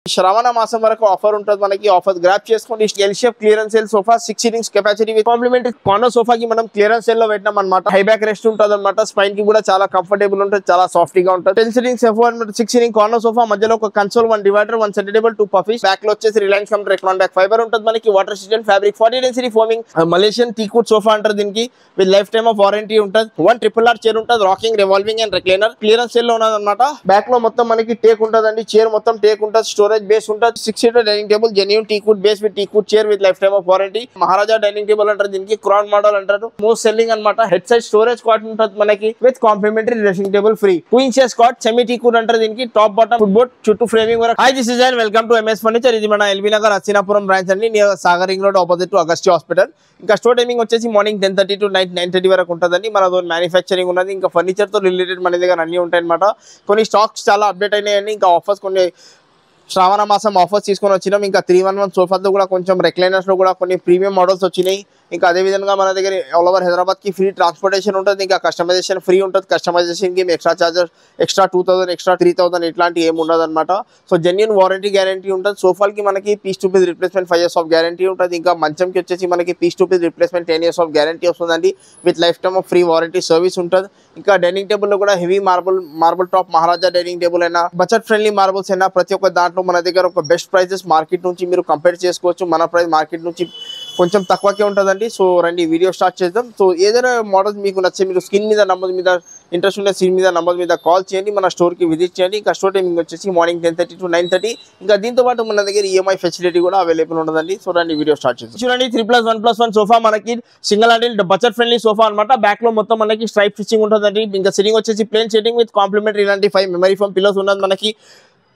శ్రావణ మాసం వరకు ఆఫర్ ఉంటుంది మనకి. ఆఫర్ గ్రాప్ చేసుకోండి. L shape clearance sale sofa 6 sittings capacity with complimentary corner sofa కి మనం క్లియరెన్స్ సేల్ లో పెట్టినాం అన్నమాట. హై బ్యాక్ రెస్ట్ ఉంటుంది అనమాట. స్పైన్ కి కూడా చాలా కంఫర్టబుల్ ఉంటుంది, చాలా సాఫ్ట్ గా ఉంటుంది. 10 సీటింగ్స్ 6 సీటింగ్ కార్నర్ సోఫా, మధ్యలో ఒక console, 1 divider, 1 centre table, 2 puffies. Back లో వచ్చేసి రిలయన్స్ కంపెనీ రెక్లాన్ బ్యాక్ ఫైబర్ ఉంటుంది మనకి. Water resistant fabric, 40 density foaming Malaysian టీకూట్ sofa అంటారు దీనికి. With life time of warranty ఉంటుంది. 1 RRR చైర్ ఉంటుంది, rocking, revolving and recliner. Clearance sale లో ఉన్నది అనమాట. బ్యాక్ లో మొత్తం మనకి టేక్ ఉంటుందండి. చైర్ మొత్తం టేక్ ఉంటుంది. స్టోరేజ్ బేస్ ఉంటుంది. 6 seater dining table, genuine teakwood base with teakwood chair with life time of warranty. Maharaja dining table అంటారు దీనికి. క్రౌన్ మోడల్ అంటారు. మోస్ట్ సెల్లింగ్ అనమాట. హెడ్ సైడ్ స్టోరేజ్ కాట్ ఉంటుంది మనకి with complimentary dressing table free. 2 inches cot, semi teakwood అంటారు దీనికి. Top bottom foot board, చుట్టూ framing వరకు. Hi, this is and welcome to MS Furniture. ఇది మన ఎల్బీ నగర్ హసీనాపురం బ్రాంచ్ అండి, near Sagar ring road opposite to Agastya hospital. ఇంకా స్టోర్ టైమింగ్ వచ్చేసి morning 10:30 to night 9:30 వరకు ఉంటుందండి. మన మ్యానుఫ్యాక్చరింగ్ ఉన్నది. ఇంకా ఫర్నిచర్ తో రిలేటెడ్ మన దగ్గర అన్ని ఉంటాయి అనమాట. కొన్ని స్టాక్స్ చాలా అప్డేట్ అయినాయండి. ఇంకా ఆఫర్స్ కొన్ని శ్రావణ మాసం ఆఫర్స్ తీసుకొని వచ్చినాం. ఇంకా 311 సోఫాతో కూడా కొంచెం రెక్లైనర్స్ లో కూడా కొన్ని ప్రీమియం మోడల్స్ వచ్చినాయి. ఇంకా అదే విధంగా మన దగ్గర ఆల్ ఓవర్ హైదరాబాద్ కి ఫ్రీ ట్రాన్స్పోర్టేషన్ ఉంటుంది. ఇంకా కస్టమైజేషన్ ఫ్రీ ఉంటుంది. కస్టమైజేషన్ కి ఎక్స్ట్రా చార్జెస్, ఎక్స్ట్రా 2000, ఎక్స్ట్రా 3000 ఇట్లాంటి ఏమి ఉండదు అనమాట. సో జెన్యూన్ వారంటీ గ్యారంటీ ఉంటుంది. సోఫాలకి మనకి piece to piece replacement 5 years of guarantee ఉంటుంది. ఇంకా మంచంకి వచ్చేసి మనకి piece to piece replacement 10 years of guarantee వస్తుందండి. With life time of free warranty service ఉంటుంది. ఇంకా డైనింగ్ టేబుల్ లో కూడా heavy marble top Maharaja dining table అయినా, బడ్జెట్ ఫ్రెండ్లీ మార్బుల్స్ అయినా, ప్రతి ఒక్క దాంట్లో మన దగ్గర ఒక బెస్ట్ ప్రైజెస్ మార్కెట్ నుంచి మీరు కంపేర్ చేసుకోవచ్చు. మన ప్రైస్ మార్కెట్ నుంచి కొంచెం తక్కువకే ఉంటుందండి. సో రండి వీడియో స్టార్ట్ చేద్దాం. సో ఏదైనా మోడల్స్ మీకు నచ్చే, మీరు స్క్రీన్ మీద నంబర్ మీద ఇంట్రెస్ట్ ఉండే స్క్రీన్ మీద నంబర్ మీద కాల్ చేయండి. మన స్టోర్కి విజిట్ చేయండి. ఇంకా స్టోర్ టైమింగ్ వచ్చేసి మార్నింగ్ 10:30 to 9:30. ఇంకా దీంతో పాటు మన దగ్గర ఈఎంఐ ఫెసిలిటీ కూడా అవైలబుల్ ఉంటుందండి. సో రండి వీడియో స్టార్ట్ చేద్దాం. చూడండి 3+1+1 సోఫా మనకి single handle budget friendly sofa అనమాట. బ్యాక్ లో మొత్తం మనకి స్ట్రైప్ స్టిచ్చింగ్ ఉంటుందండి. ఇంకా సిట్టింగ్ వచ్చేసి ప్లేన్ సిట్టింగ్ విత్ కాంప్లిమెంటరీ ఇలాంటి 5 మెమరీ ఫోమ్ పిల్లోస్ ఉన్నది మనకి.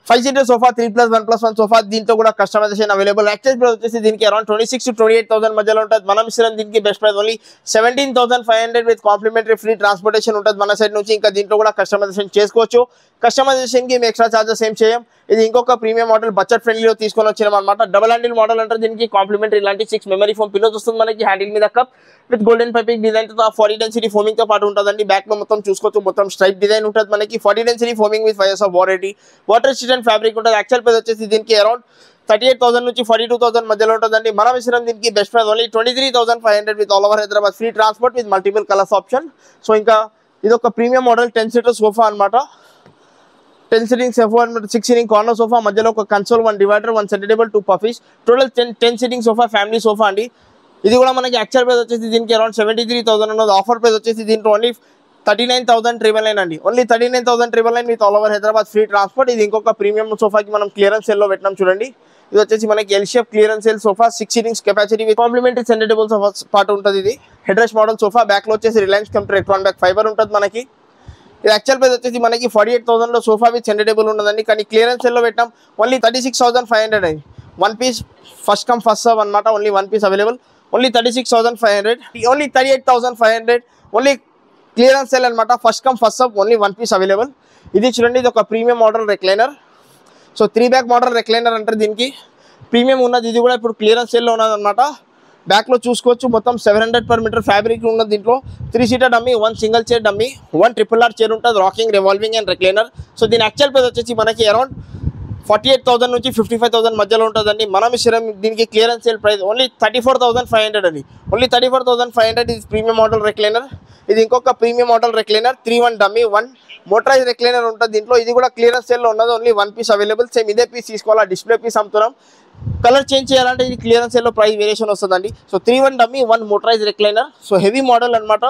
5 సీటర్ సోఫా, 3+1+1 సోఫా. దీంతో కూడా కస్టమైజేషన్ అవైలబుల్. యాక్చువల్ ప్రైస్ వచ్చేసి దీనికి అరౌండ్ 26,000 to 28,000 మధ్యలో ఉంటుంది. మనం ఇస్తున్నాం దీనికి best price only 17,500 with complimentary free transportation ఉంటుంది మన సైడ్ నుంచి. ఇంకా దీంట్లో కూడా కస్టమైజేషన్ చేసుకోవచ్చు. కస్టమైజేషన్ కి ఎక్స్ట్రా చార్జెస్ ఏం చేయం. ఇది ఇంకొక ప్రీమియం మోడల్ బడ్జెట్ ఫ్రెండ్లీలో తీసుకొని వచ్చినాం అనమాట. డబల్ హ్యాండిల్ మోడల్ అంటారు దీనికి. కాంప్లిమెంటరీ ఇలాంటి 6 మెమరీ ఫోమ్ పిల్లోస్ వస్తుంది మనకి. హ్యాండిల్ మీద cup with golden piping design తో 40 డెన్సిటీ ఫోమింగ్ తో పాటు ఉంటుందండి. బ్యాక్ లో మొత్తం చూసుకోవచ్చు, మొత్తం స్ట్రైప్ డిజైన్ ఉంటుంది మనకి. 40 density foaming with 5 years of warranty. Water resistant fabric ఉంటుంది. యాక్చువల్ ప్రైస్ వచ్చేసి దీనికి అరౌండ్ 38,000 నుంచి 42,000 మధ్యలో ఉంటుందండి. మనం ఇస్తున్నాం దీనికి best price only 23,500 with all over Hyderabad free transport with multiple colours option. So ఇంకా ఇది ఒక ప్రీమియం మోడల్ 10 సీటర్ సోఫా అనమాట. 10 సీటింగ్ 6 సీటింగ్ కార్నర్ సోఫా, మధ్యలో ఒక console, 1 divider, 1 centre table, 2 puffies. Total 10 seating sofa, family sofa అండి. ఇది కూడా మనకి యాక్చువల్ ప్రైస్ వచ్చేసి దీనికి అరౌండ్ 73,000 ఉన్నది. ఆఫర్ ప్రైస్ వచ్చేసి దీంట్లో ఓన్లీ 39,999 అండి. Only 39,999 with all over Hyderabad free transport. ఇది ఇంకొక ప్రీమియం సోఫాకి మనం క్లియరెన్స్ సేల్ లో పెట్టినాం చూడండి. ఇది వచ్చేసి మనకి L shape clearance sale sofa, 6 sittings capacity with complimentary centre table sofa part ఉంటుంది. ఇది head rest model sofa. Back లో వచ్చేసి రిలయన్స్ కంపెనీ రెక్లాన్ బ్యాక్ ఫైబర్ ఉంటుంది మనకి. ఇది యాక్చువల్ ప్రైస్ వచ్చేసి మనకి 48,000 లో సోఫా విత్ సెంటర్ టేబుల్ ఉన్నదండి. కానీ క్లియరెన్స్ సేల్ లో పెట్టాం ఓన్లీ 36,500 అండి. 1 piece first come first serve అనమాట. Only 1 piece available. Only 36,500, only 38,500. Only clearance sale అనమాట. First come first serve, only 1 piece available. ఇది చూడండి, ఇది ఒక premium model recliner. So 3 back model recliner అంటారు దీనికి. ప్రీమియం ఉన్నది. ఇది కూడా ఇప్పుడు క్లియరెన్స్ సేల్ లో ఉన్నది అనమాట. బ్యాక్ లో చూసుకోవచ్చు, మొత్తం 700 per meter ఫ్యాబ్రిక్ ఉన్నది దీంట్లో. 3 seater dummy, 1 single chair dummy, 1 RRR chair ఉంటుంది, rocking, revolving and recliner. So దీని యాక్చువల్ ప్రైస్ వచ్చేసి మనకి అరౌండ్ 48,000 నుంచి 55,000 మధ్యలో ఉంటుందండి. మనం ఇచ్చిన దీనికి క్లియరెన్స్ సేల్ ప్రైస్ ఓన్లీ 34,500 అండి. ఓన్లీ 34,500. ఇది ప్రీమియం మోడల్ రెక్లైనర్. ఇది ఇంకొక premium model recliner. 3-1 dummy, 1 motorise recliner ఉంటుంది దీంట్లో. ఇది కూడా క్లియరెన్స్ సేల్ లో ఉన్నది. Only 1 piece available. సేమ్ ఇదే పీస్ తీసుకోవాలా, డిస్ప్లే పీస్ అమ్ముతున్నాం. కలర్ చేంజ్ చేయాలంటే ఇది క్లియరెన్స్ సేల్ లో ప్రైస్ వేరియేషన్ వస్తుందండి. So 3-1 dummy, 1 motorise recliner. So heavy model అనమాట.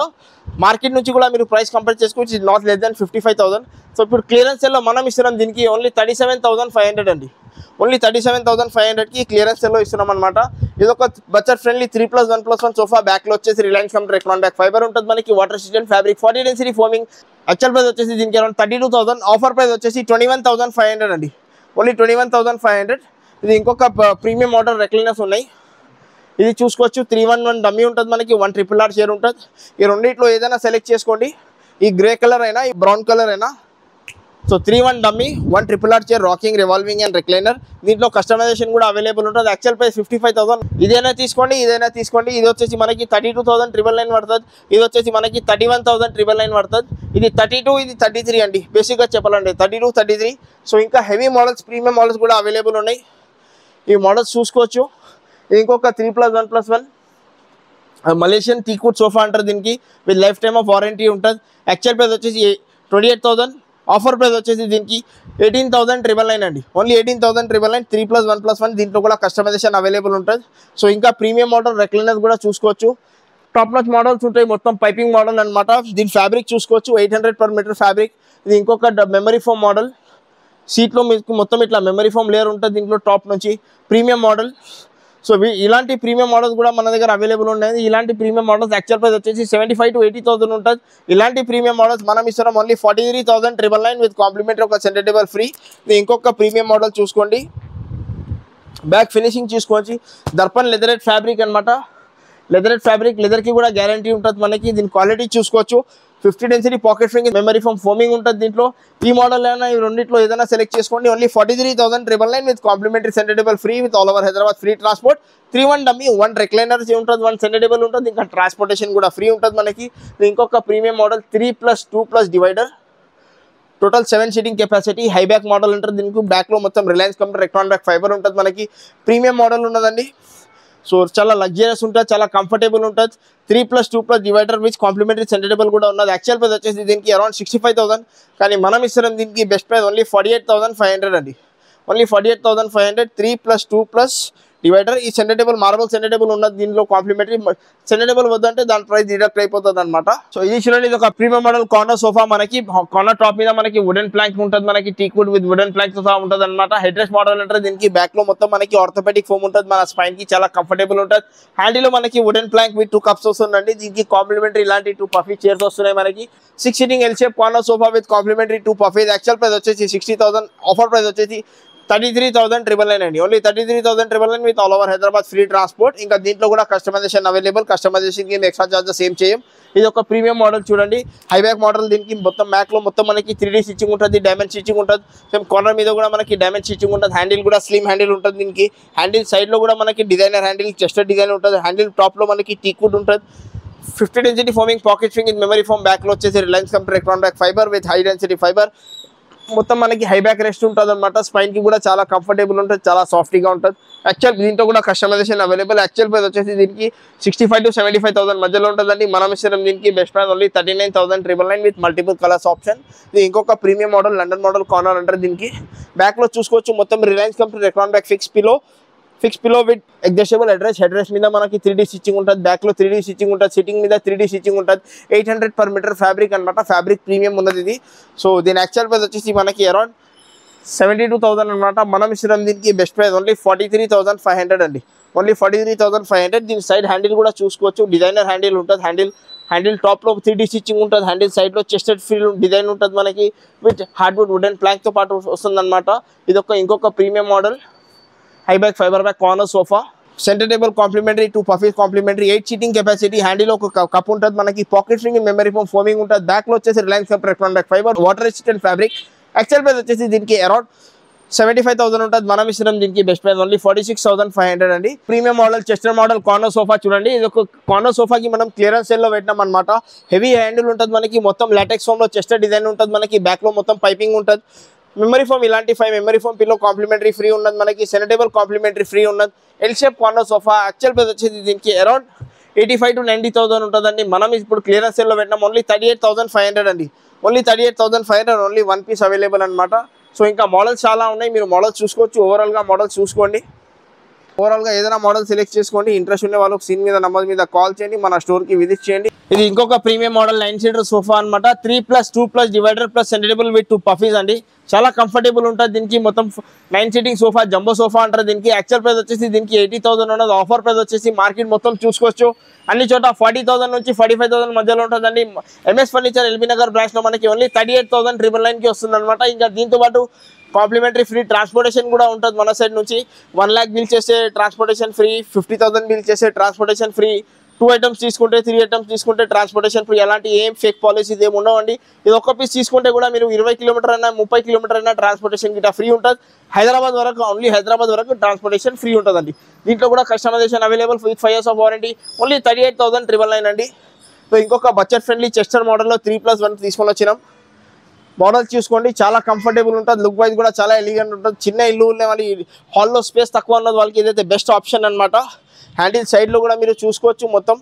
మార్కెట్ నుంచి కూడా మీరు ప్రైస్ కంపేర్ చేసుకోవచ్చు. ఇది నాట్ లెస్ దాన్ 55,000. సో ఇప్పుడు క్లియరెన్స్ సేల్ లో మనం ఇస్తున్నాం దీనికి ఓన్లీ 37,500 అండి. ఓన్లీ 37,500కి క్లియరెన్స్ సేల్ లో ఇస్తున్నాం అనమాట. ఇది ఒక బడ్జెట్ ఫ్రెండ్లీ 3+1+1 సోఫా. బ్యాక్ లో వచ్చేసి రిలయన్స్ కంపెనీ రెక్లాన్ బ్యాక్ ఫైబర్ ఉంటుంది మనకి. Water resistant fabric, 40 density foaming. Actual price వచ్చేసి దీనికి అరౌండ్ 32,000. ఆఫర్ ప్రైస్ వచ్చేసి 21,500 అండి. ఓన్లీ 21,500. ఇది ఇంకొక ప్రీమియం మోడల్ రెక్లైనర్స్ ఉన్నాయి. ఇది చూసుకోవచ్చు, 3-1 డమ్మీ ఉంటుంది మనకి. 1 RRR చైర్ ఉంటుంది. ఈ రెండిట్లో ఏదైనా సెలెక్ట్ చేసుకోండి. ఈ గ్రే కలర్ అయినా, ఈ బ్రౌన్ కలర్ అయినా, so 3-1 dummy 1 RRR chair rocking revolving and recliner. దీంట్లో కస్టమైజేషన్ కూడా అవైలబుల్ ఉంటుంది. Actual price 55,000. ఇదైనా తీసుకోండి ఇది వచ్చేసి మనకి 32,999 పడుతుంది. ఇది వచ్చేసి మనకి 31,999 పడుతుంది. ఇది 32, ఇది 33 అండి. బేసిక్గా చెప్పాలండి 32, 33. సో ఇంకా హెవీ మోడల్స్ ప్రీమియం మోడల్స్ కూడా అవైలబుల్ ఉన్నాయి. ఈ మోడల్స్ చూసుకోవచ్చు. ఇది ఇంకొక 3+1+1 మలేషియన్ టీకుడ్ సోఫా అంటారు దీనికి. With life time of warranty ఉంటుంది. యాక్చువల్ ప్రైస్ వచ్చేసి 28,000. ఆఫర్ ప్రైస్ వచ్చేసి దీనికి 18,999 అండి. ఓన్లీ 18,999. 3+1+1 దీంట్లో కూడా కస్టమైజేషన్ అవైలబుల్ ఉంటుంది. సో ఇంకా ప్రీమియం మోడల్ రెక్లైనర్స్ కూడా చూసుకోవచ్చు. టాప్ నాచ్ మోడల్స్ ఉంటాయి. మొత్తం పైపింగ్ మోడల్ అనమాట. దీని ఫ్యాబ్రిక్ చూసుకోవచ్చు 800 per meter ఫ్యాబ్రిక్. ఇది ఇంకొక మెమరీ ఫోమ్ మోడల్. సీట్లో మీకు మొత్తం ఇట్లా మెమరీ ఫోమ్ లేయర్ ఉంటుంది దీంట్లో టాప్ నుంచి. Premium model. సో ఇలాంటి ప్రీమియం మోడల్స్ కూడా మన దగ్గర అవైలబుల్ ఉన్నాయి. ఇలాంటి ప్రీమియం మోడల్స్ యాక్చువల్ ప్రైస్ వచ్చేసి 75,000 to 80,000 ఉంటుంది. ఇలాంటి ప్రీమియం మోడల్స్ మనం ఇస్తున్నాం ఓన్లీ 43,999 విత్ కాంప్లిమెంటరీ ఒక సెంటర్ టేబుల్ ఫ్రీ. ఇది ఇంకొక ప్రీమియం మోడల్ చూసుకోండి. బ్యాక్ ఫినిషింగ్ చూసుకోవచ్చు. దర్పన్ లెదరేట్ ఫ్యాబ్రిక్ అనమాట. లెదరేట్ ఫ్యాబ్రిక్, లెదర్కి కూడా గ్యారంటీ ఉంటుంది మనకి. దీని క్వాలిటీ చూసుకోవచ్చు. 50 density pocket spring memory foam foaming ఉంటుంది దీంట్లో. ఈ మోడల్ అయినా ఈ రెండింటిలో ఏదైనా సెలెక్ట్ చేసుకోండి. Only 43,999 with complementary centre table free with all over Hyderabad free transport. 3-1 dummy 1 recliner ఉంటుంది, 1 సెంటర్ టేబుల్ ఉంటుంది. ఇంకా ట్రాన్స్పోర్టేషన్ కూడా ఫ్రీ ఉంటుంది మనకి. ఇంకొక premium model 3+2+ divider. Total 7 seating capacity. High back model ఉంటుంది దీనికి. బ్యాక్లో మొత్తం Reliance company Recron back fibre ఉంటుంది మనకి. ప్రీమియం మోడల్ ఉన్నదండి. సో చాలా లగ్జరియస్ ఉంటుంది, చాలా కంఫర్టబుల్ ఉంటుంది. 3+2+ divider with complimentary centre table కూడా ఉన్నది. యాక్చువల్ ప్రైస్ వచ్చేసి దీనికి అరౌండ్ 65,000. కానీ మనం ఇస్తున్నాం దీనికి బెస్ట్ ప్రైస్ ఓన్లీ 48,500 అండి. ఓన్లీ 48,500. 3+2+ డివైడర్. ఈ centre table marble centre table ఉన్నది దీనిలో. కాంప్లిమెంటరీ సెంటర్ టేబుల్ వద్దంటే దాని ప్రైస్ డిడక్ట్ అయిపోతుంది అనమాట. సో ఇది చూడండి, ఇది ఒక ప్రీమియం మోడల్ కార్నర్ సోఫా. మనకి కార్నర్ టాప్ మీద మనకి వుడెన్ ప్లాంక్ ఉంటుంది. మనకి teakwood with wooden plank sofa ఉంటుంది అనమాట. హెడ్ రెస్ట్ మోడల్ అంటే దీనికి బ్యాక్ లో మొత్తం మనకి ఆర్థోపెడిక్ ఫోమ్ ఉంటుంది. మన స్పైన్ కి చాలా కంఫర్టబుల్ ఉంటుంది. హ్యాండిల్ లో మనకి వుడెన్ ప్లాంక్ విత్ 2 cups వస్తుందండి. దీనికి కాంప్లిమెంటరీ ఇలాంటి 2 puffy చైర్స్ వస్తున్నాయి మనకి. 6 sitting L shape corner sofa with complimentary 2 puffies. Actual price వచ్చేసి 60,000. ఆఫర్ ప్రైస్ వచ్చేసి 33,999 అండి. Only 33,999 with all over Hyderabad free transport. ఇంకా దీంట్లో కూడా కస్టమైజేషన్ అవైలబుల్. కస్టమైజేషన్ కి ఎక్స్ట్రా చార్జెస్ ఏం చేయం. ఇది ఒక ప్రీమియం మోడల్ చూడండి. High back model. దీనికి మొత్తం బ్యాక్ లో మొత్తం మనకి 3D స్టిచ్చింగ్ ఉంటుంది, డైమండ్ స్టిచ్చింగ్ ఉంటుంది. సేమ్ కార్నర్ మీద కూడా మనకి డైమండ్ స్టిచ్చింగ్ ఉంటుంది. హ్యాండిల్ కూడా స్లిమ్ హ్యాండిల్ ఉంటుంది దీనికి. హ్యాండిల్ సైడ్ లో కూడా మనకి డిజైనర్ హ్యాండిల్, చెస్టర్ డిజైన్ ఉంటుంది. హ్యాండిల్ టాప్ లో మనకి టీక్వుడ్ ఉంటుంది. 50 density foaming pocket spring with memory foam. Back లో వచ్చేసి Reliance company Recron back fibre with high density fibre. మొత్తం మనకి హై బ్యాక్ రెస్ట్ ఉంటుంది అనమాట. స్పైన్ కి కూడా చాలా కంఫర్టబుల్ ఉంటుంది, చాలా సాఫ్ట్గా ఉంటుంది. యాక్చువల్ దీంతో కూడా కస్టమైజేషన్ అవైలబుల్. యాక్చువల్ ప్రైస్ వచ్చేసి దీనికి 65,000 to 75,000 మధ్యలో ఉంటుందండి. మనం ఇస్తున్నాం దీనికి best price only 39,999 with multiple colours option. ఇది ఇంకొక premium model London model corner అంటారు దీనికి. బ్యాక్ లో చూసుకోవచ్చు మొత్తం Reliance company Recron back fix pillow with adjustable head rest మీద మనకి 3D స్టిచ్చింగ్ ఉంటుంది. బ్యాక్ లో 3D స్టిచ్చింగ్ ఉంటుంది. సిట్టింగ్ మీద 3D స్టిచ్చింగ్ ఉంటుంది. 800 per meter ఫ్యాబ్రిక్ అనమాట. ఫ్యాబ్రిక్ ప్రీమియం ఉన్నది ఇది. సో దీని యాక్చువల్ ప్రైస్ వచ్చేసి మనకి అరౌండ్ 72,000 అనమాట. మనం ఇస్తున్నాం దీనికి బెస్ట్ ప్రైస్ ఓన్లీ 43,500 అండి. ఓన్లీ 43,500. దీని సైడ్ హ్యాండిల్ కూడా చూసుకోవచ్చు. డిజైనర్ హ్యాండిల్ ఉంటుంది. హ్యాండిల్ టాప్ లో 3D స్టిచ్చింగ్ ఉంటుంది. హ్యాండిల్ సైడ్ లో చెస్టెడ్ ఫీల్ డిజైన్ ఉంటుంది మనకి. విత్ హార్డ్వుడ్ వుడెన్ ప్లాంక్ తో పాటు వస్తుంది అనమాట. ఇది ఇంకొక premium model high back fibre back corner sofa. Centre table complimentary 2 puffies complimentary. 8 seating capacity. Handle ఒక కప్ ఉంటుంది మనకి. Pocket spring memory foam foaming ఉంటుంది. బ్యాక్ లో వచ్చేసి Reliance company Recron back fibre water resistant fabric. Actual price వచ్చేసి దీనికి around 75,000 ఉంటుంది. మనం ఇస్తున్నాం దీనికి బెస్ట్ ప్రైస్ ఓన్లీ 46,500 అండి. Premium model Chester model corner sofa చూడండి. ఇది ఒక కార్నర్ సోఫాకి మనం క్లియరెన్స్ సేల్ లో పెట్టినాం అనమాట. హెవీ హ్యాండిల్ ఉంటుంది మనకి. మొత్తం లాటెక్స్ ఫోమ్ లో చెస్టర్ డిజైన్ ఉంటుంది మనకి. బ్యాక్ లో మొత్తం పైపింగ్ ఉంటుంది. మెమరీ ఫోమ్ ఇలాంటి 5 memory foam pillow complementary free ఉన్నది మనకి. సెంటర్ టేబుల్ కాంప్లిమెంటరీ ఫ్రీ ఉన్నది. L shape corner sofa. Actual price వచ్చేసి దీనికి అరౌండ్ 85,000 to 90,000 ఉంటుందండి. మనం ఇప్పుడు క్లియరెన్స్ సేల్ లో పెట్టినాం ఓన్లీ 38,500 అండి. ఓన్లీ 38,500. ఓన్లీ 1 piece అవైలబుల్ అనమాట. సో ఇంకా మోడల్స్ చాలా ఉన్నాయి. మీరు మోడల్స్ చూసుకోవచ్చు. ఓవరాల్ గా మోడల్స్ చూసుకోండి. ఓవరాల్ గా ఏదైనా మోడల్ సెలెక్ట్ చేసుకోండి. ఇంట్రెస్ట్ ఉండే వాళ్ళకి స్క్రీన్ మీద నంబర్ మీద కాల్ చేయండి. మన స్టోర్ కి విజిట్ చేయండి. ఇది ఇంకొక ప్రీమియం మోడల్ 9-seater సోఫా అనమాట. 3+2+ divider plus centre table with 2 puffies అండి. చాలా కంఫర్టబుల్ ఉంటుంది దీనికి. మొత్తం 9 sitting సోఫా, జంబో సోఫా అంటారు దీనికి. యాక్చువల్ ప్రైస్ వచ్చేసి దీనికి 80,000 ఉన్నది. ఆఫర్ ప్రైస్ వచ్చేసి మార్కెట్ మొత్తం చూసుకోవచ్చు అన్ని చోట 40,000 నుంచి 45,000 మధ్యలో ఉంటుందండి. MS furniture LB Nagar branch లో మనకి ఓన్లీ 38,999 కి వస్తుంది అనమాట. ఇంకా దీంతో పాటు కాంప్లిమెంటరీ ఫ్రీ ట్రాన్స్పోర్టేషన్ కూడా ఉంటుంది మన సైడ్ నుంచి. 1 lakh బిల్ చేస్తే ట్రాన్స్పోర్టేషన్ ఫ్రీ, 50,000 బిల్ చేస్తే ట్రాన్స్పోర్టేషన్ ఫ్రీ, 2 ఐటమ్స్ తీసుకుంటే 3 ఐటమ్స్ తీసుకుంటే ట్రాన్స్పోర్టేషన్ ఫ్రీ, ఎలాంటి ఏం ఫేక్ పాలసీస్ ఏమి ఉండవండి. ఇది ఒక్క పీస్ తీసుకుంటే కూడా మీరు 20 కిలోమీటర్ అయినా 30 కిలోమీటర్ అయినా ట్రాన్స్పోర్టేషన్ గిట్ట ఫ్రీ ఉంటుంది. హైదరాబాద్ వరకు ఓన్లీ హైదరాబాద్ వరకు ట్రాన్స్పోర్టేషన్ ఫ్రీ ఉంటుందండి. దీంట్లో కూడా customisation available with 5 years of warranty, only 38,999 అండి. సో ఇంకొక బడ్జెట్ ఫ్రెండ్లీ చెస్టర్ మోడల్లో 3+1 తీసుకొని వచ్చినాం. మోడల్ చూసుకోండి, చాలా కంఫర్టబుల్ ఉంటుంది, లుక్ వైజ్ కూడా చాలా ఎలిగెంట్ ఉంటుంది. చిన్న ఇల్లు ఉన్న వాళ్ళకి, హాల్లో స్పేస్ తక్కువ ఉన్నది వాళ్ళకి ఇదైతే బెస్ట్ ఆప్షన్ అనమాట. హ్యాండిల్ సైడ్లో కూడా మీరు చూసుకోవచ్చు, మొత్తం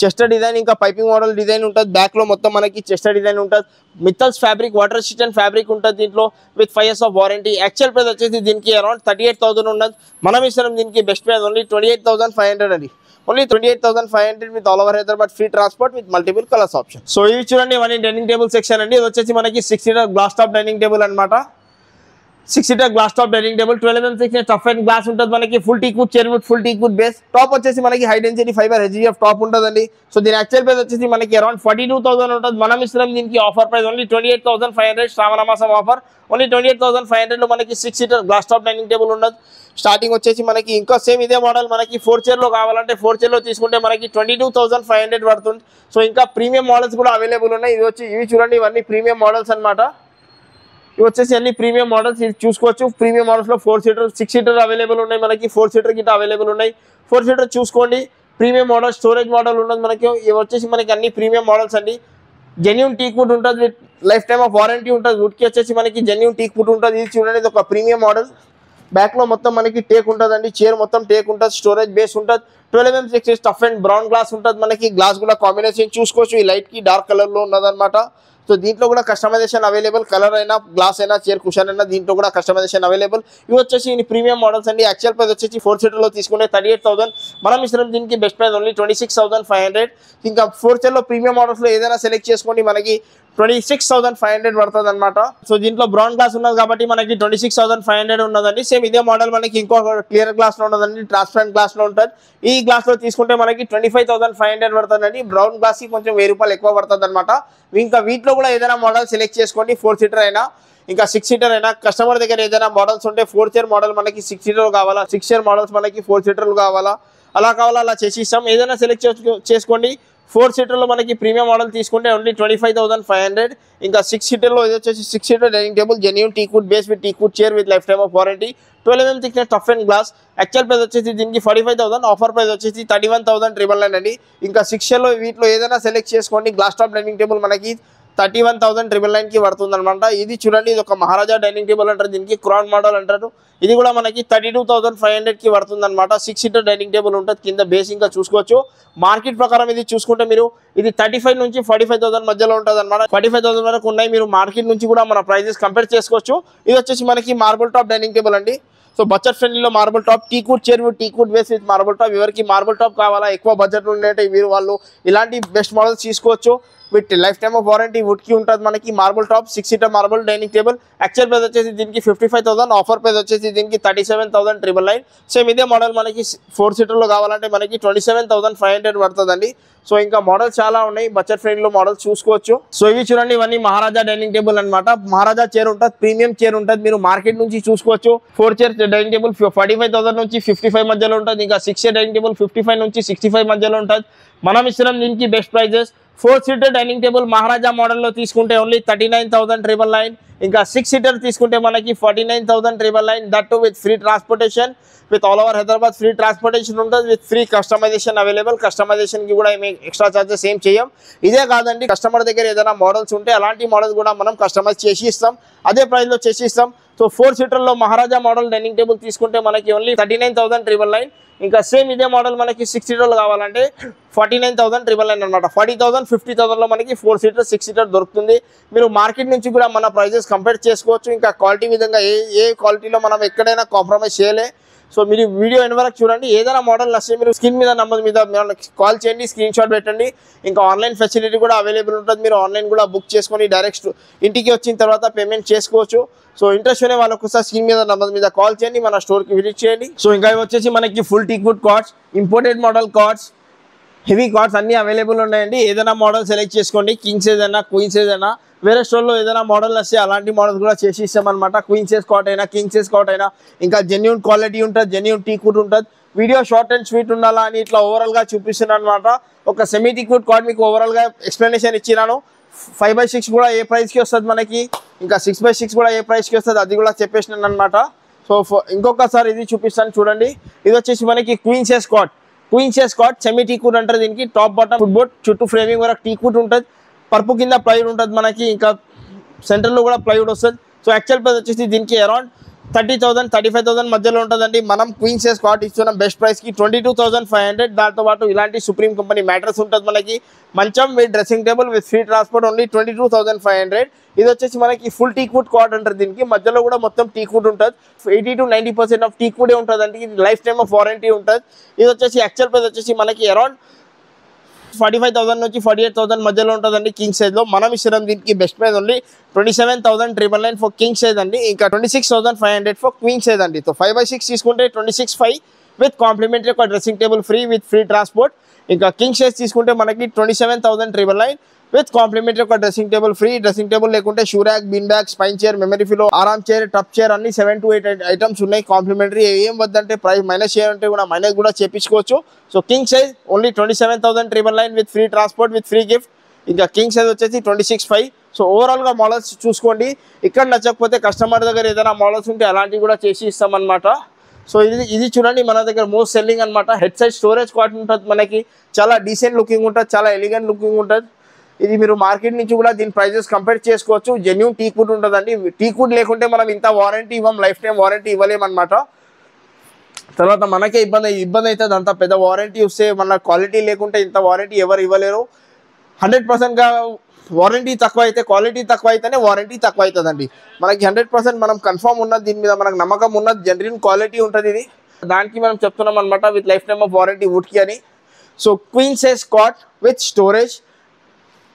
చెస్టర్ డిజైన్ ఇంకా పైపింగ్ మోడల్ డిజైన్ ఉంటుంది. బ్యాక్లో మొత్తం మనకి చెస్టర్ డిజైన్ ఉంటుంది. Mittal's fabric, water resistant fabric ఉంటుంది దీంట్లో with 5 years of warranty. Actual price వచ్చేసి దీనికి అరౌండ్ 38,000 ఉన్నది. మనం ఇస్తున్నాం దీనికి బెస్ట్ ప్రైస్ ఓన్లీ 28,500 అండి. Only 28,500 with all over Hyderabad free transport with multiple colours option. So ఇవి చూడండి ఇవన్నీ డైనింగ్ టేబుల్ సెక్షన్ అండి. ఇది వచ్చేసి మనకి 6 seater glass top dining table అనమాట. 6 seater glass top dining table 12 mm thickness toughened glass ఉంటుంది మనకి. Full teak wood, chair wood, full teak wood base. Top వచ్చేసి మనకి high density fibre HDF top ఉంటుందండి. సో దీని actual price వచ్చేసి మనకి around 42,000 ఉంటుంది. మనం ఇస్తున్నాం దీనికి ఆఫర్ ప్రైస్ ఓన్లీ 28,500. శ్రావణ మాసం ఆఫర్ ఓన్లీ 28,500 లో మనకి 6 seater glass top dining table ఉండదు. స్టార్టింగ్ వచ్చేసి మనకి ఇంకా సేమ్ ఇదే మోడల్ మనకి 4 chair లో కావాలంటే 4 chair లో తీసుకుంటే మనకి 22,500 పడుతుంది. సో ఇంకా ప్రీమియం మోడల్స్ కూడా అవైలబుల్ ఉన్నాయి. ఇవి చూడండి, ఇవన్నీ ప్రీమియం మోడల్స్ అనమాట. ఇవి వచ్చేసి అన్ని ప్రీమియం మోడల్స్. ఇది చూసుకోవచ్చు, ప్రీమియం మోడల్స్లో 4 seater 6 seater అవైలబుల్ ఉన్నాయి మనకి. 4 seater గిట్ట అవైలబుల్ ఉన్నాయి. 4 seater చూసుకోండి, ప్రీమియం మోడల్, స్టోరేజ్ మోడల్ ఉన్నది మనకి. ఇవి వచ్చేసి మనకి అన్ని ప్రీమియం మోడల్స్ అండి. జెన్యూన్ టీక్ వుడ్ ఉంటుంది with life time of warranty ఉంటుంది. వుడ్కి వచ్చేసి మనకి జెన్యూన్ టీక్ వుడ్ ఉంటుంది. ఇది చూడండి, ఇది ఒక ప్రీమియం మోడల్. బ్యాక్లో మొత్తం మనకి టేక్ ఉంటుందండి, చైర్ మొత్తం టేక్ ఉంటుంది, స్టోరేజ్ బేస్ ఉంటుంది. 12 mm thickness tough and brown glass ఉంటుంది మనకి. గ్లాస్ కూడా కాంబినేషన్ చూసుకోవచ్చు, ఈ లైట్కి డార్క్ కలర్లో ఉన్నదన్నమాట. సో దీంట్లో కూడా కస్టమైజేషన్ అవైలబుల్, కలర్ అయినా, గ్లాస్ అయినా, చైర్ కుషన్ అయినా దీంట్లో కూడా కస్టమైజేషన్ అవైలబుల్. ఇవి వచ్చేసి ప్రీమియం మోడల్స్ అండి. యాక్చువల్ ప్రైస్ వచ్చేసి 4 seater లో తీసుకుంటే 38,000. మనం ఇస్తున్నాం దీనికి బెస్ట్ ప్రైస్ ఓన్లీ 26,500. ఇంకా 4 chair లో ప్రీమియం మోడల్స్లో ఏదైనా సెలెక్ట్ చేసుకోండి, మనకి 26,500 పడుతుంది అనమాట. సో దీంట్లో బ్రౌన్ గ్లాస్ ఉన్నది కాబట్టి మనకి 26,500 ఉన్నదండి. సేమ్ ఇదే మోడల్ మనకి ఇంకో క్లియర్ గ్లాస్ లో ఉన్నదండి, ట్రాన్స్పరెంట్ గ్లాస్ లో ఉంటుంది. ఈ గ్లాస్ లో తీసుకుంటే మనకి 25,500 పడుతుందండి. బ్రౌన్ గ్లాస్ కి కొంచెం 1000 రూపాయలు ఎక్కువ పడుతుంది అనమాట. ఇంకా వీటిలో కూడా ఏదైనా మోడల్ సెలెక్ట్ చేసుకోండి, 4 seater అయినా ఇంకా 6 seater అయినా. కస్టమర్ దగ్గర ఏదైనా మోడల్స్ ఉంటే 4 chair మోడల్ మనకి 6 seater కావాలా, 6 chair మోడల్స్ మనకి 4 seater కావాలా, అలా కావాలా అలా చేసి ఇస్తాం. ఏదైనా సెలెక్ట్ చేసుకోండి. 4 seater లో మనకి ప్రీమియం మోడల్ తీసుకుంటే ఓన్లీ 25,500. ఇంకా 6 seater లో ఇది వచ్చేసి 6 seater dining table, genuine teak wood base with teak wood chair with life time of warranty. 12 mm thickness toughened glass. Actual price వచ్చేసి దీనికి 45,000, ఆఫర్ ప్రైస్ వచ్చేసి 31,999 అండి. ఇంకా 6 chair లో వీటిలో ఏదైనా సెలెక్ట్ చేసుకోండి. గ్లాస్ టాప్ డైనింగ్ టేబుల్ మనకి 31,999 పడుతుంది అనమాట. ఇది చూడండి, ఇది ఒక మహారాజా డైనింగ్ టేబుల్ అంటారు, దీనికి క్రౌన్ మోడల్ అంటారు. ఇది కూడా మనకి 32,500 పడుతుంది అనమాట. 6 seater డైనింగ్ టేబుల్ ఉంటుంది. కింద బేస్ ఇంకా చూసుకోవచ్చు. మార్కెట్ ప్రకారం ఇది చూసుకుంటే మీరు ఇది 35 నుంచి 45,000 మధ్యలో ఉంటుంది అనమాట. 45,000 వరకు ఉన్నాయి. మీరు మార్కెట్ నుంచి కూడా మన ప్రైజెస్ కంపేర్ చేసుకోవచ్చు. ఇది వచ్చేసి మనకి మార్బుల్ టాప్ డైనింగ్ టేబుల్ అండి. సో బడ్జెట్ ఫ్రెండ్లీలో marble top, teak wood chair with teak wood base with marble top. ఎవరికి మార్బుల్ టాప్ కావాలా, ఎక్కువ బడ్జెట్ ఉండే వాళ్ళు ఇలాంటి బెస్ట్ మోడల్స్ తీసుకోవచ్చు. With life time of warranty వుడ్కి ఉంటుంది మనకి. Marble top 6 seater marble dining table. Actual price వచ్చేసి దీనికి 55,000, ఆఫర్ ప్రైస్ వచ్చేసి దీనికి 37,999. సేమ్ ఇదే మోడల్ మనకి 4 seater లో కావాలంటే మనకి 27,500 పడుతుందండి. సో ఇంకా మోడల్స్ చాలా ఉన్నాయి, బడ్జెట్ ఫ్రెండ్లీలో మోడల్స్ చూసుకోవచ్చు. సో ఇవి చూడండి, ఇవన్నీ మహారాజా డైనింగ్ టేబుల్ అనమాట. మహారాజా చైర్ ఉంటుంది, ప్రీమియం చైర్ ఉంటుంది. మీరు మార్కెట్ నుంచి చూసుకోవచ్చు. 4 chair డైనింగ్ టేబుల్ 45,000 నుంచి 55 మధ్యలో ఉంటుంది. ఇంకా 6 chair డైనింగ్ టేబుల్ 55 నుంచి 65 మధ్యలో ఉంటుంది. మనం ఇస్తున్నాం దీనికి best prices. 4 seater dining table Maharaja మోడల్లో తీసుకుంటే ఓన్లీ 39,999. ఇంకా 6 seater తీసుకుంటే మనకి 49,999. That too with free transportation with all over Hyderabad free transportation ఉంటుంది. With free customisation available. కస్టమైజేషన్కి కూడా ఏమి ఎక్స్ట్రా చార్జెస్ ఏం చేయం. ఇదే కాదండి, కస్టమర్ దగ్గర ఏదైనా మోడల్స్ ఉంటే అలాంటి మోడల్స్ కూడా మనం కస్టమైజ్ చేసి ఇస్తాం, అదే ప్రైస్లో చేసి ఇస్తాం. సో 4 seater లో మహారాజా మోడల్ డైనింగ్ టేబుల్ తీసుకుంటే మనకి ఓన్లీ 39,999. ఇంకా సేమ్ ఇదే మోడల్ మనకి 6 seater లో కావాలంటే 49,999 అనమాట. 40,000, 50,000 లో మనకి 4 seater 6 seater దొరుకుతుంది. మీరు మార్కెట్ నుంచి కూడా మన ప్రైజెస్ కంపేర్ చేసుకోవచ్చు. ఇంకా క్వాలిటీ విధంగా ఏ క్వాలిటీలో మనం ఎక్కడైనా కాంప్రమైజ్ చేయలే. సో మీరు వీడియో ఎన్ని వరకు చూడండి. ఏదైనా మోడల్ నచ్చితే మీరు స్క్రీన్ మీద నంబర్ మీద కాల్ చేయండి, స్క్రీన్ షాట్ పెట్టండి. ఇంకా ఆన్లైన్ ఫెసిలిటీ కూడా అవైలబుల్ ఉంటుంది. మీరు ఆన్లైన్ కూడా బుక్ చేసుకొని డైరెక్ట్ ఇంటికి వచ్చిన తర్వాత పేమెంట్ చేసుకోవచ్చు. సో ఇంట్రెస్ట్ అనే వాళ్ళకు స్క్రీన్ మీద నంబర్ మీద కాల్ చేయండి, మన స్టోర్కి విజిట్ చేయండి. సో ఇంకా వచ్చేసి మనకి full teak would cards, imported model cards, heavy cards అన్ని అవైలబుల్ ఉన్నాయండి. ఏదైనా మోడల్ సెలెక్ట్ చేసుకోండి. కింగ్ సైజ్ అయినా క్వీన్ సైజ్ అయినా వేరే స్టోర్లో ఏదైనా మోడల్ వస్తే అలాంటి మోడల్స్ కూడా చేసి ఇస్తామన్నమాట. క్వీన్ సైజ్ కాట్ అయినా కింగ్ సైజ్ కాట్ అయినా ఇంకా జెన్యూన్ క్వాలిటీ ఉంటుంది, జెన్యూన్ టీ కుడ్ ఉంటుంది. వీడియో షార్ట్ అండ్ స్వీట్ ఉండాలా అని ఇట్లా ఓవరాల్గా చూపిస్తున్నాను అనమాట. ఒక సెమీ టీ కుడ్ కార్డ్ మీకు ఓవరాల్గా ఎక్స్ప్లెనేషన్ ఇచ్చినాను. 5/6 కూడా ఏ ప్రైస్కి వస్తుంది మనకి, ఇంకా 6/6 కూడా ఏ ప్రైస్కి వస్తుంది అది కూడా చెప్పేసినాను అనమాట. సో ఇంకొకసారి ఇది చూపిస్తాను చూడండి. ఇది వచ్చేసి మనకి queen size cot. Queen size cot semi teakwood అంటారు దీనికి. టాప్ బాటమ్ ఫుట్ బోర్డ్ చుట్టూ ఫ్రేమింగ్ వరకు టీ కుడ్ ఉంటుంది. పర్పు కింద ప్లైవుడ్ ఉంటుంది మనకి, ఇంకా సెంటర్లో కూడా ప్లైవుడ్ వస్తుంది. సో యాక్చువల్ ప్రైస్ వచ్చేసి దీనికి అరౌండ్ 30,000 35,000 మధ్యలో ఉంటుందండి. మనం క్వీన్ సైజ్ కాట్ ఇస్తున్నాం బెస్ట్ ప్రైస్కి 22,500. దాంతో పాటు ఇలాంటి సుప్రీం కంపెనీ మ్యాట్రస్ ఉంటుంది మనకి, మంచం with dressing table with free transport only 22,500. ఇది వచ్చేసి మనకి ఫుల్ టీ కుడ్ కాట్ అంటారు దీనికి. మధ్యలో కూడా మొత్తం టీ కుడ్ ఉంటుంది. 80 to 90% ఆఫ్ టీ కుడే ఉంటుందండి. ఇది లైఫ్ టైమ్ ఆఫ్ వారంటీ ఉంటుంది. ఇది వచ్చేసి యాక్చువల్ ప్రైస్ వచ్చేసి మనకి అరౌండ్ 45,000 నుంచి 48,000 మధ్యలో ఉంటుందండి కింగ్ సైజ్లో. మనం ఇస్తున్నాం దీనికి best price only 27,999 for king size అండి, ఇంకా 26,500 ఫర్ క్వీన్ సైజ్ అండి. సో 5/6 తీసుకుంటే 26,500 విత్ కాంప్లిమెంటరీ ఒక dressing table free with free transport. ఇంకా కింగ్ సైజ్ తీసుకుంటే మనకి 27,999 విత్ కాంప్లిమెంటరీ ఒక dressing table free. Dressing table లేకుంటే shoe rack, bin bag, spine chair, memory pillow, aram chair, tub chair అన్ని 7 to 8 items ఉన్నాయి complementary. ఏం వద్దంటే ప్రైస్ మైనస్ చేయాలంటే కూడా మైనస్ కూడా చేయించుకోవచ్చు. So king size only 27,999 with free transport with free gift. ఇంకా కింగ్ సైజ్ వచ్చేసి 26,500. సో ఓవరాల్గా మోడల్స్ చూసుకోండి. ఇక్కడ నచ్చకపోతే కస్టమర్ దగ్గర ఏదైనా మోడల్స్ ఉంటే అలాంటివి కూడా చేసి ఇస్తామన్నమాట. సో ఇది చూడండి మన దగ్గర మోస్ట్ సెల్లింగ్ అనమాట. హెడ్ సైడ్ స్టోరేజ్ కాట్ ఉంటుంది మనకి, చాలా డీసెంట్ లుకింగ్ ఉంటుంది, చాలా ఎలిగెంట్ లుకింగ్ ఉంటుంది. ఇది మీరు మార్కెట్ నుంచి కూడా దీని ప్రైజెస్ కంపేర్ చేసుకోవచ్చు. జెన్యూన్ టీ కుడ్ ఉంటుందండి. టీ కుడ్ లేకుంటే మనం ఇంత వారంటీ ఇవ్వం, లైఫ్ టైం వారంటీ ఇవ్వలేమన్నమాట. తర్వాత మనకే ఇబ్బంది అవుతుంది. అంత పెద్ద వారంటీ వస్తే మన క్వాలిటీ లేకుంటే ఇంత వారంటీ ఎవరు ఇవ్వలేరు. 100%గా వారంటీ తక్కువ అయితే క్వాలిటీ తక్కువ అయితేనే వారంటీ తక్కువ అవుతుందండి. మనకి 100% మనం కన్ఫర్మ్ ఉన్నది, దీని మీద మనకు నమ్మకం ఉన్నది, జెన్యూన్ క్వాలిటీ ఉంటుంది ఇది. దానికి మనం చెప్తున్నాం అనమాట with life time of warranty వుడ్కి అని. So queen size cot with storage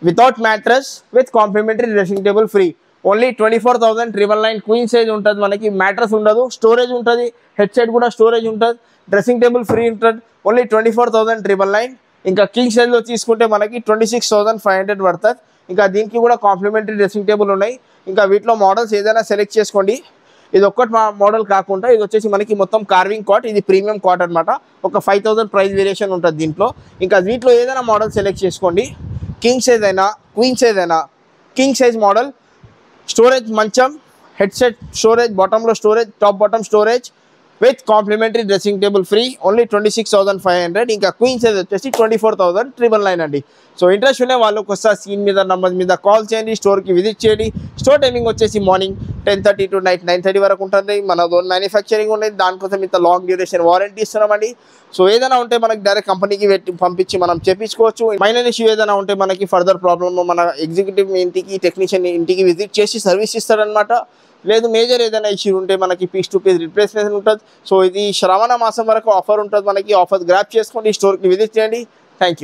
without mattress with complimentary dressing table free only 24,999 queen size ఉంటుంది మనకి. మ్యాట్రస్ ఉండదు, స్టోరేజ్ ఉంటుంది, హెడ్ సైడ్ కూడా స్టోరేజ్ ఉంటుంది, డ్రెస్సింగ్ టేబుల్ ఫ్రీ ఉంటుంది. ఓన్లీ 24,999. ఇంకా కింగ్ సైజ్లో తీసుకుంటే మనకి 26,500 పడుతుంది. ఇంకా దీనికి కూడా కాంప్లిమెంటరీ డ్రెస్సింగ్ టేబుల్ ఉన్నాయి. ఇంకా వీటిలో మోడల్స్ ఏదైనా సెలెక్ట్ చేసుకోండి. ఇది ఒక్కటి మోడల్ కాకుండా ఇది వచ్చేసి మనకి మొత్తం కార్వింగ్ కాట్. ఇది ప్రీమియం కాట్ అనమాట. ఒక 5,000 ప్రైస్ వేరియేషన్ ఉంటుంది దీంట్లో. ఇంకా వీటిలో ఏదైనా మోడల్ సెలెక్ట్ చేసుకోండి. కింగ్ సైజ్ అయినా క్వీన్ సైజ్ అయినా. కింగ్ సైజ్ మోడల్ స్టోరేజ్ మంచం, హెడ్ సెట్ స్టోరేజ్, బాటంలో storage, top bottom storage with complimentary dressing table free only 26,500. ఇంకా క్వీన్ సైజ్ వచ్చేసి 24,999 అండి. సో ఇంట్రెస్ట్ ఉండే వాళ్ళకి వస్తా స్క్రీన్ మీద నంబర్ మీద కాల్ చేయండి, స్టోర్కి విజిట్ చేయండి. స్టోర్ టైమింగ్ వచ్చేసి మార్నింగ్ 10:30 to నైట్ 9:30 వరకు ఉంటుంది. మన ఓన్ మ్యానుఫ్యాక్చరింగ్ ఉండేది, దానికోసం ఇంత లాంగ్ డ్యూరేషన్ వారంటీ ఇస్తున్నామండి. సో ఏదైనా ఉంటే మనకి డైరెక్ట్ కంపెనీకి పంపించి మనం చేయించుకోవచ్చు. మైనర్ ఇష్యూ ఏదైనా ఉంటే మనకి ఫర్దర్ ప్రాబ్లమ్ మన ఎగ్జిక్యూటివ్ ఇంటికి, టెక్నీషియన్ ఇంటికి విజిట్ చేసి సర్వీస్ ఇస్తారనమాట. లేదు మేజర్ ఏదైనా ఇష్యూ ఉంటే మనకి పీస్ టు పీస్ రిప్లేస్మెంట్ ఉంటుంది. సో ఇది శ్రావణ మాసం వరకు ఆఫర్ ఉంటుంది మనకి. ఆఫర్ గ్రాప్ చేసుకోండి, స్టోర్కి విజిట్ చేయండి. Thank you.